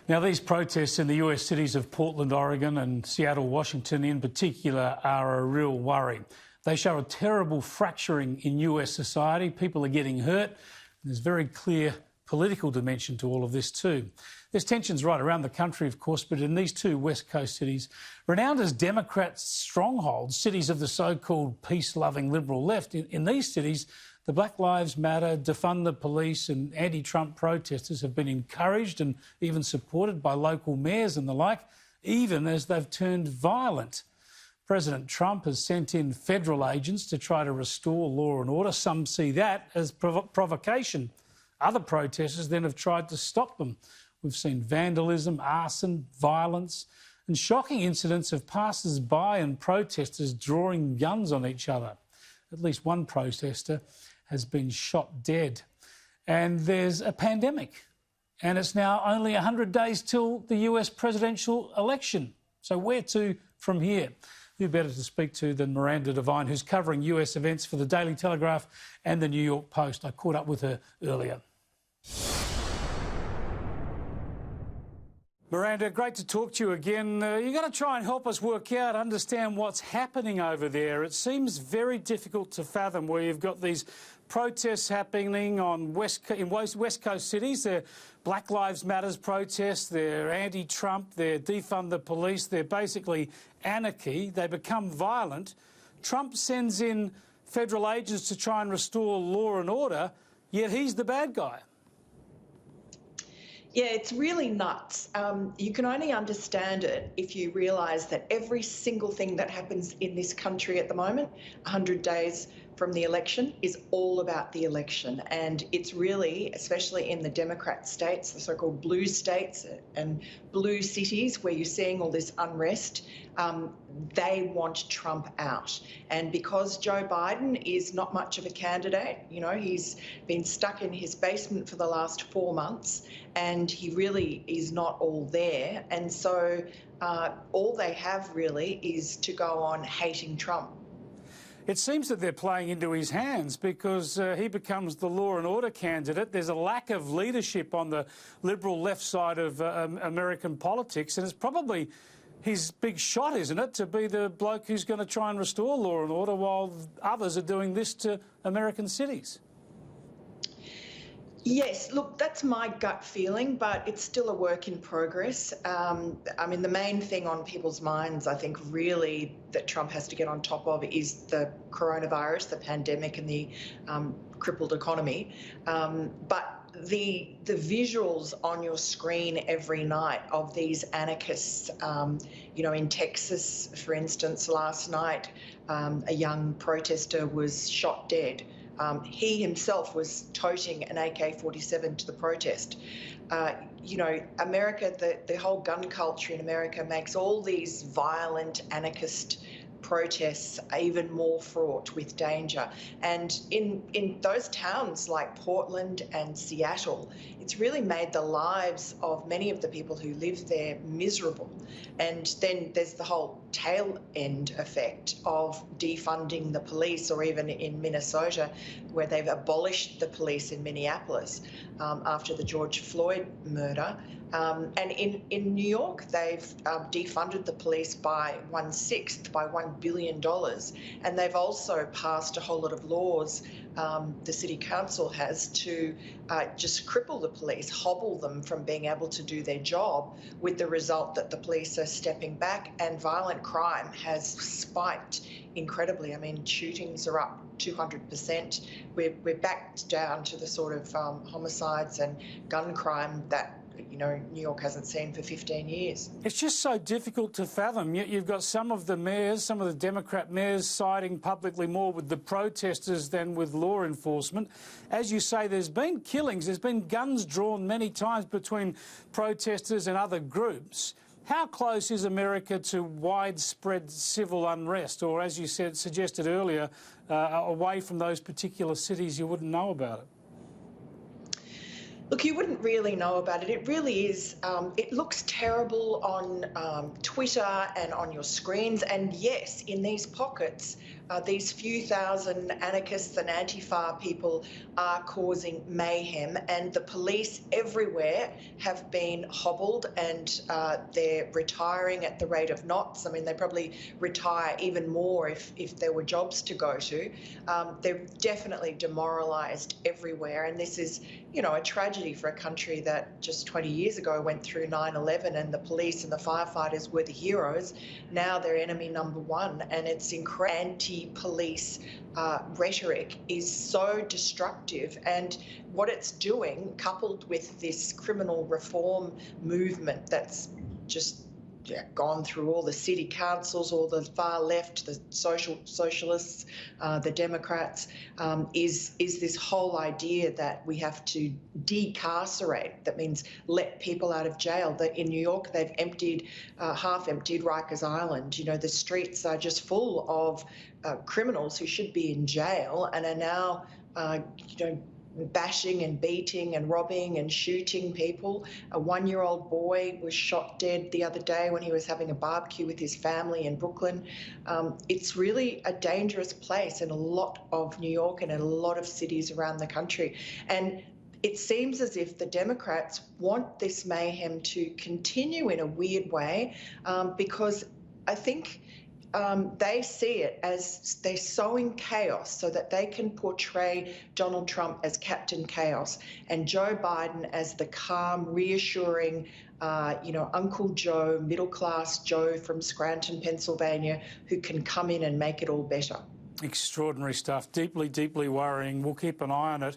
Now, these protests in the US cities of Portland, Oregon and Seattle, Washington in particular are a real worry. They show a terrible fracturing in US society. People are getting hurt. There's a very clear political dimension to all of this too. There's tensions right around the country, of course, but in these two West Coast cities, renowned as Democrat strongholds, cities of the so-called peace-loving liberal left, in these cities, the Black Lives Matter, defund the police and anti-Trump protesters have been encouraged and even supported by local mayors and the like, even as they've turned violent. President Trump has sent in federal agents to try to restore law and order. Some see that as provocation. Other protesters then have tried to stop them. We've seen vandalism, arson, violence and shocking incidents of passers-by and protesters drawing guns on each other. At least one protester has been shot dead. And there's a pandemic. And it's now only 100 days till the US presidential election. So where to from here? Who better to speak to than Miranda Devine, who's covering US events for the Daily Telegraph and the New York Post. I caught up with her earlier. Miranda, great to talk to you again. You're going to try and help us work out, understand what's happening over there. It seems very difficult to fathom where you've got these protests happening in West Coast cities. They're Black Lives Matter protests, they're anti-Trump, they're defund the police, they're basically anarchy. They become violent. Trump sends in federal agents to try and restore law and order, yet he's the bad guy. Yeah, it's really nuts. You can only understand it if you realise that every single thing that happens in this country at the moment, 100 days from the election, is all about the election. And it's really, especially in the Democrat states, the so-called blue states and blue cities where you're seeing all this unrest, they want Trump out. And because Joe Biden is not much of a candidate, you know, he's been stuck in his basement for the last 4 months and he really is not all there. And so all they have really is to go on hating Trump. It seems that they're playing into his hands because he becomes the law and order candidate. There's a lack of leadership on the liberal left side of American politics, and it's probably his big shot, isn't it, to be the bloke who's going to try and restore law and order while others are doing this to American cities. Yes, look, that's my gut feeling, but it's still a work in progress. I mean, the main thing on people's minds, I think, really that Trump has to get on top of is the coronavirus, the pandemic and the crippled economy. But the visuals on your screen every night of these anarchists, you know, in Texas, for instance, last night, a young protester was shot dead. He himself was toting an AK-47 to the protest. You know, America, the whole gun culture in America makes all these violent anarchist protests even more fraught with danger. And in those towns like Portland and Seattle, it's really made the lives of many of the people who live there miserable. And then there's the whole tail end effect of defunding the police, or even in Minnesota, where they've abolished the police in Minneapolis after the George Floyd murder. And in New York, they've defunded the police by 1/6, by $1 billion. And they've also passed a whole lot of laws, the city council has, to just cripple the police, hobble them from being able to do their job, with the result that the police are stepping back and violent crime has spiked incredibly. I mean, shootings are up 200%. We're back down to the sort of homicides and gun crime that, you know, New York hasn't seen for 15 years. It's just so difficult to fathom. Yet you've got some of the mayors, some of the Democrat mayors siding publicly more with the protesters than with law enforcement. As you say, there's been killings, there's been guns drawn many times between protesters and other groups. How close is America to widespread civil unrest, or, as you said, suggested earlier, away from those particular cities you wouldn't know about it? Look, you wouldn't really know about it. It really is. It looks terrible on Twitter and on your screens. And yes, in these pockets pockets, these few thousand anarchists and Antifa people are causing mayhem, and the police everywhere have been hobbled, and they're retiring at the rate of knots. I mean, they probably retire even more if there were jobs to go to. They're definitely demoralised everywhere, and this is, you know, a tragedy for a country that just 20 years ago went through 9/11 and the police and the firefighters were the heroes. Now they're enemy number one, and it's anti-police rhetoric is so destructive. And what it's doing, coupled with this criminal reform movement that's just gone through all the city councils, all the far left, the socialists, the Democrats, is this whole idea that we have to decarcerate. That means let people out of jail. That in New York, they've half emptied Rikers Island. You know, the streets are just full of criminals who should be in jail and are now, bashing and beating and robbing and shooting people. A 1-year-old boy was shot dead the other day when he was having a barbecue with his family in Brooklyn. It's really a dangerous place in a lot of New York and in a lot of cities around the country. And it seems as if the Democrats want this mayhem to continue in a weird way, because I think they see it as they're sowing chaos so that they can portray Donald Trump as Captain Chaos and Joe Biden as the calm, reassuring, Uncle Joe, middle-class Joe from Scranton, Pennsylvania, who can come in and make it all better. Extraordinary stuff. Deeply, deeply worrying. We'll keep an eye on it.